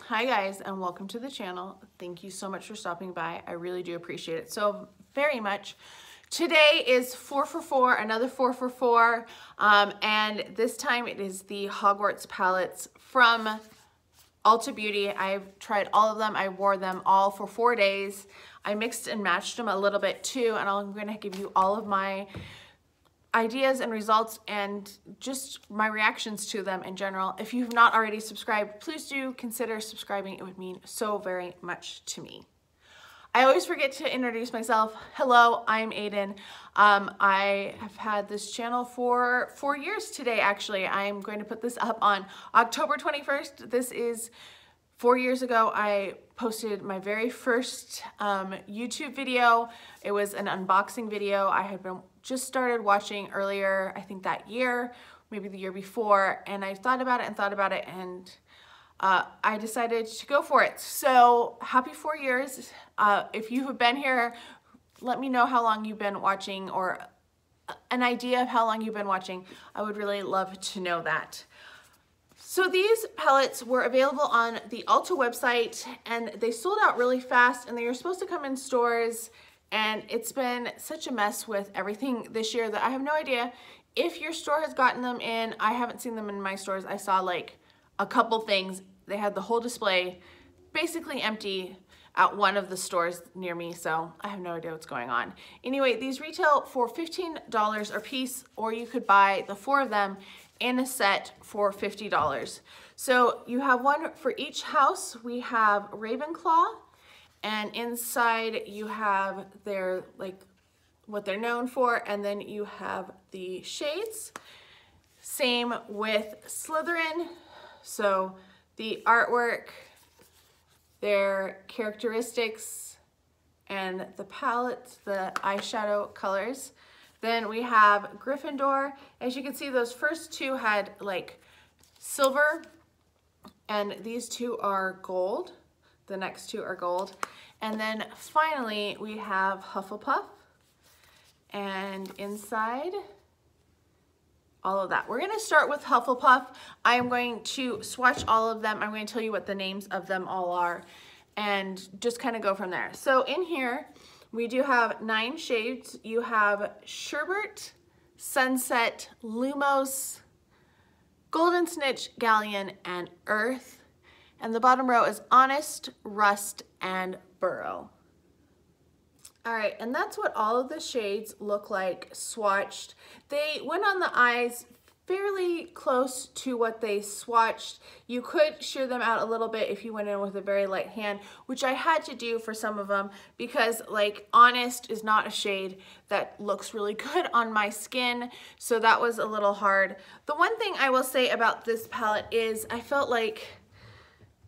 Hi guys, and welcome to the channel. Thank you so much for stopping by. I really do appreciate it so very much. Today is 4 for 4, another 4 for 4, and this time it is the Hogwarts palettes from Ulta Beauty. I've tried all of them. I wore them all for 4 days. I mixed and matched them a little bit too, and I'm going to give you all of my ideas and results and just my reactions to them in general. If you've not already subscribed, please do consider subscribing. It would mean so very much to me. I always forget to introduce myself. Hello, I'm Aiden. I have had this channel for 4 years today, actually. I'm going to put this up on October 21st. This is 4 years ago. I posted my very first YouTube video. It was an unboxing video. I had been just started watching earlier, I think that year, maybe the year before, and I thought about it and I decided to go for it. So happy 4 years. If you have been here, let me know how long you've been watching or an idea of how long you've been watching. I would really love to know that. So these palettes were available on the Ulta website and they sold out really fast, and they were supposed to come in stores, and it's been such a mess with everything this year that I have no idea if your store has gotten them in. I haven't seen them in my stores. I saw like a couple things. They had the whole display basically empty at one of the stores near me, so I have no idea what's going on. Anyway, these retail for $15 a piece, or you could buy the 4 of them in a set for $50. So you have one for each house. We have Ravenclaw, and inside you have their, like, what they're known for, and then you have the shades. Same with Slytherin. So the artwork, their characteristics, and the palettes, the eyeshadow colors. Then we have Gryffindor. As you can see, those first 2 had like silver, and these 2 are gold. The next 2 are gold. And then finally we have Hufflepuff, and inside all of that. We're gonna start with Hufflepuff. I am going to swatch all of them. I'm going to tell you what the names of them all are and just kind of go from there. So in here, we do have 9 shades. You have Sherbet, Sunset, Lumos, Golden Snitch, Galleon, and Earth. And the bottom row is Honest, Rust, and Burrow. All right, and that's what all of the shades look like swatched. They went on the eyes fairly close to what they swatched. You could shear them out a little bit if you went in with a very light hand, which I had to do for some of them because, like, Honest is not a shade that looks really good on my skin, so that was a little hard. The one thing I will say about this palette is I felt like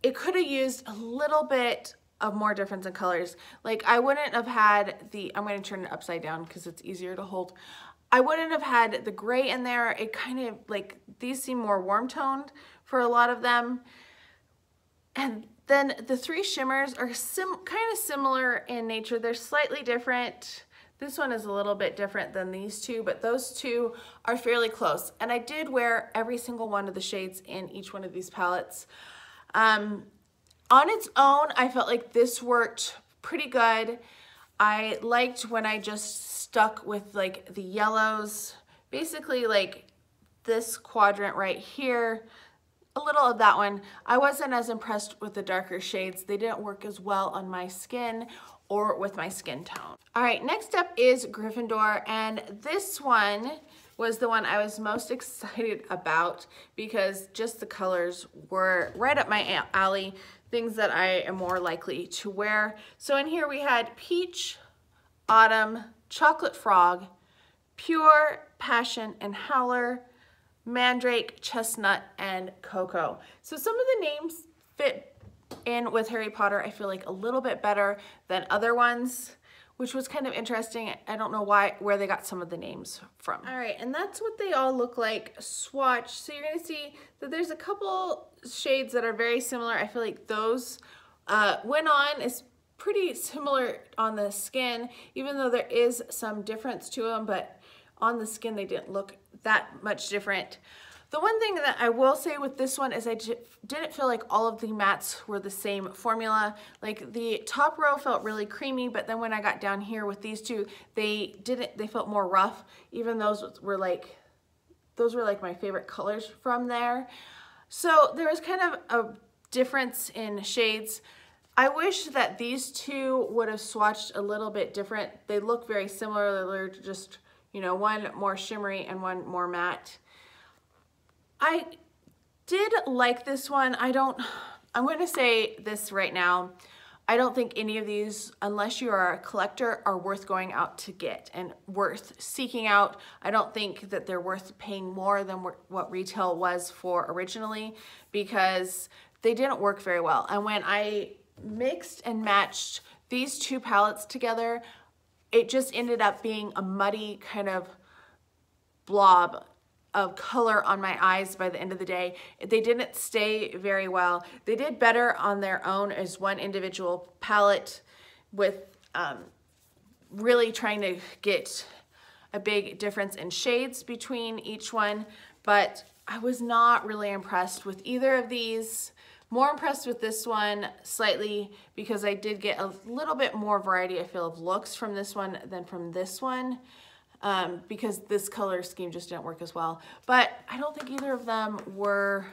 it could have used a little bit of more difference in colors. Like, I wouldn't have had the, I'm going to turn it upside down because it's easier to hold. I wouldn't have had the gray in there. It kind of, like, these seem more warm toned for a lot of them. And then the 3 shimmers are kind of similar in nature. They're slightly different. This one is a little bit different than these 2, but those 2 are fairly close. And I did wear every single one of the shades in each one of these palettes. On its own, I felt like this worked pretty good. I liked when I just stuck with like the yellows, basically like this quadrant right here, a little of that one. I wasn't as impressed with the darker shades. They didn't work as well on my skin or with my skin tone. All right, next up is Gryffindor, and this one was the one I was most excited about because just the colors were right up my alley, things that I am more likely to wear. So in here we had Peach, Autumn, Chocolate Frog, Pure, Passion, and Howler, Mandrake, Chestnut, and Cocoa. So some of the names fit in with Harry Potter, I feel like, a little bit better than other ones, which was kind of interesting. I don't know where they got some of the names from. All right, and that's what they all look like swatched. So you're gonna see that there's a couple shades that are very similar. I feel like those went on is pretty similar on the skin, even though there is some difference to them, but on the skin they didn't look that much different. The one thing that I will say with this one is I didn't feel like all of the mattes were the same formula. Like the top row felt really creamy, but then when I got down here with these two, they felt more rough. Even those were like my favorite colors from there. So there was kind of a difference in shades. I wish that these two would have swatched a little bit different. They look very similar. They're just, you know, one more shimmery and one more matte. I did like this one. I'm going to say this right now. I don't think any of these, unless you are a collector, are worth going out to get and worth seeking out. I don't think that they're worth paying more than what retail was for originally, because they didn't work very well. And when I mixed and matched these two palettes together, it just ended up being a muddy kind of blob of color on my eyes by the end of the day. They didn't stay very well. They did better on their own as one individual palette with really trying to get a big difference in shades between each one, but I was not really impressed with either of these. More impressed with this one slightly because I did get a little bit more variety, I feel, of looks from this one than from this one. Because this color scheme just didn't work as well. But I don't think either of them were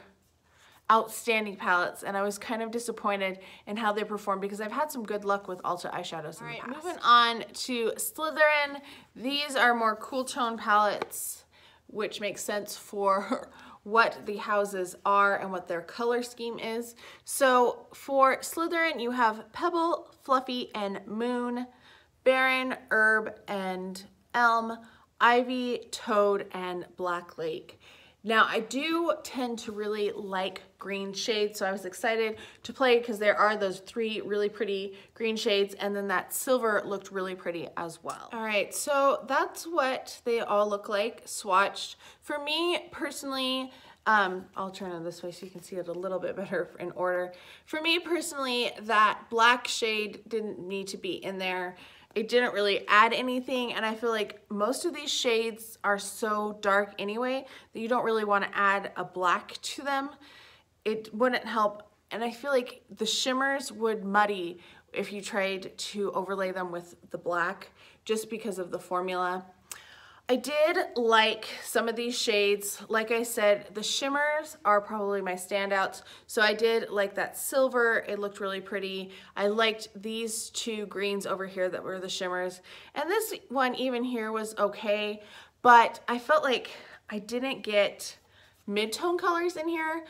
outstanding palettes, and I was kind of disappointed in how they performed because I've had some good luck with Ulta eyeshadows in the past. Moving on to Slytherin. These are more cool tone palettes, which makes sense for what the houses are and what their color scheme is. So for Slytherin, you have Pebble, Fluffy, and Moon, Baron, Herb, and Elm, Ivy, Toad, and Black Lake. Now I do tend to really like green shades, so I was excited to play because there are those three really pretty green shades, and then that silver looked really pretty as well. All right, so that's what they all look like swatched. For me personally, I'll turn it this way so you can see it a little bit better in order. For me personally, that black shade didn't need to be in there. It didn't really add anything, and I feel like most of these shades are so dark anyway that you don't really want to add a black to them. It wouldn't help, and I feel like the shimmers would muddy if you tried to overlay them with the black just because of the formula. I did like some of these shades. Like I said, the shimmers are probably my standouts. So I did like that silver. It looked really pretty. I liked these two greens over here that were the shimmers. And this one even here was okay, but I felt like I didn't get mid-tone colors in here.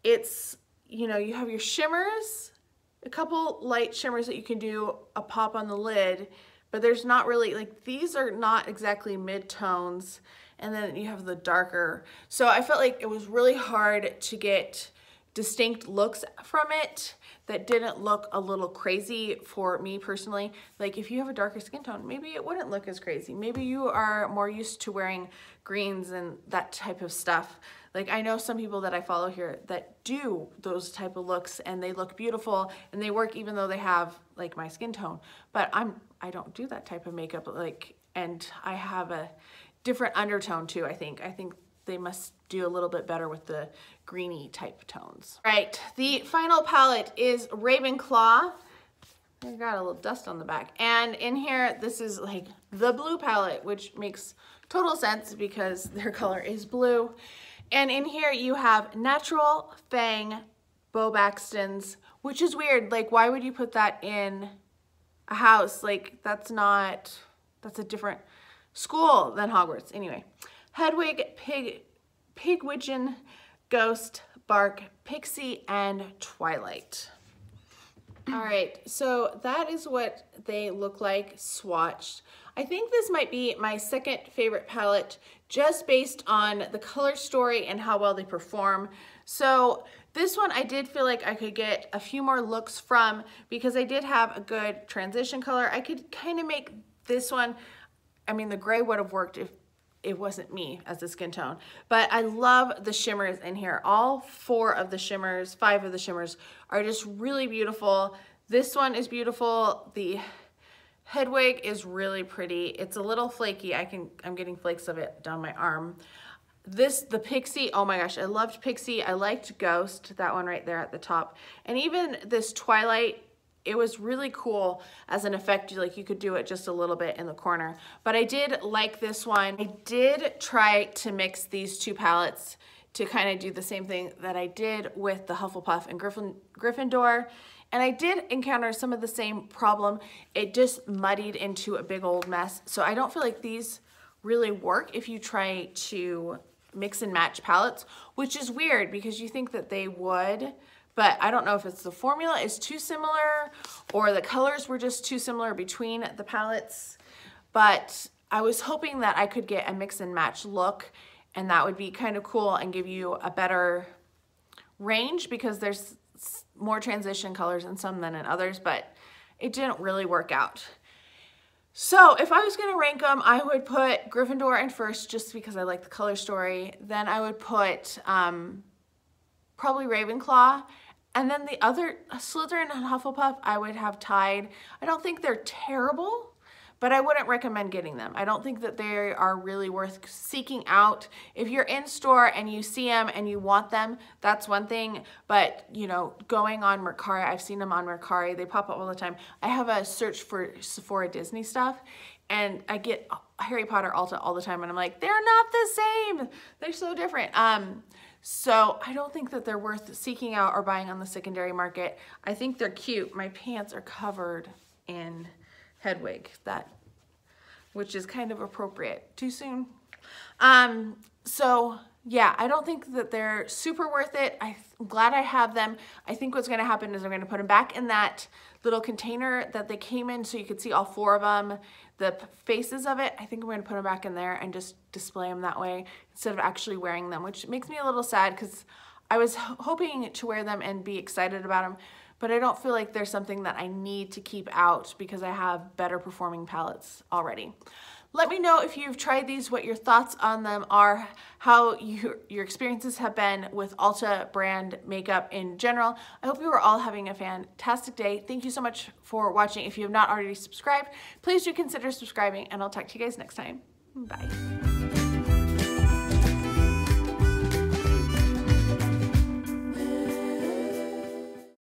It's, you know, you have your shimmers, a couple light shimmers that you can do a pop on the lid, but there's not really, like, these are not exactly mid-tones, and then you have the darker. So I felt like it was really hard to get distinct looks from it that didn't look a little crazy for me personally. Like if you have a darker skin tone, maybe it wouldn't look as crazy. Maybe you are more used to wearing greens and that type of stuff. Like I know some people that I follow here that do those type of looks and they look beautiful and they work even though they have like my skin tone. But I don't do that type of makeup, like, and I have a different undertone too, I think. I think they must do a little bit better with the greeny type tones. Right, the final palette is Ravenclaw. I got a little dust on the back. And in here, this is like the blue palette, which makes total sense because their color is blue. And in here you have Natural, Fang, Bo Baxton's, which is weird. Like, why would you put that in a house? Like, that's a different school than Hogwarts. Anyway, Hedwig, Pigwidgeon, Ghost, Bark, Pixie, and Twilight. All right, so that is what they look like swatched. I think this might be my second favorite palette just based on the color story and how well they perform. So this one I did feel like I could get a few more looks from because I did have a good transition color. I could kind of make this one, I mean the gray would have worked if it wasn't me as a skin tone, but I love the shimmers in here. All five of the shimmers are just really beautiful. This one is beautiful. The Hedwig is really pretty. It's a little flaky. I'm getting flakes of it down my arm. the Pixie, oh my gosh, I loved Pixie. I liked Ghost, that one right there at the top. And even this Twilight, it was really cool as an effect. Like you could do it just a little bit in the corner. But I did like this one. I did try to mix these two palettes to kind of do the same thing that I did with the Hufflepuff and Gryffindor. And I did encounter some of the same problem. It just muddied into a big old mess. So I don't feel like these really work if you try to mix and match palettes, which is weird because you think that they would, but I don't know if it's the formula is too similar or the colors were just too similar between the palettes. But I was hoping that I could get a mix and match look, and that would be kind of cool and give you a better range because there's more transition colors in some than in others, but it didn't really work out. So if I was gonna rank them, I would put Gryffindor in first just because I like the color story. Then I would put probably Ravenclaw. And then the other, Slytherin and Hufflepuff, I would have tied. I don't think they're terrible, but I wouldn't recommend getting them. I don't think that they are really worth seeking out. If you're in store and you see them and you want them, that's one thing. But, you know, going on Mercari, I've seen them on Mercari. They pop up all the time. I have a search for Sephora Disney stuff, and I get Harry Potter Ulta all the time, and I'm like, they're not the same. They're so different. So I don't think that they're worth seeking out or buying on the secondary market. I think they're cute. My pants are covered in Hedwig, which is kind of appropriate. Too soon? So yeah, I don't think that they're super worth it. I'm glad I have them. I think what's gonna happen is I'm gonna put them back in that little container that they came in so you could see all four of them, the faces of it. I think I'm gonna put them back in there and just display them that way instead of actually wearing them, which makes me a little sad because I was hoping to wear them and be excited about them, but I don't feel like there's something that I need to keep out because I have better performing palettes already. Let me know if you've tried these, what your thoughts on them are, how your experiences have been with Ulta brand makeup in general. I hope you are all having a fantastic day. Thank you so much for watching. If you have not already subscribed, please do consider subscribing, and I'll talk to you guys next time. Bye.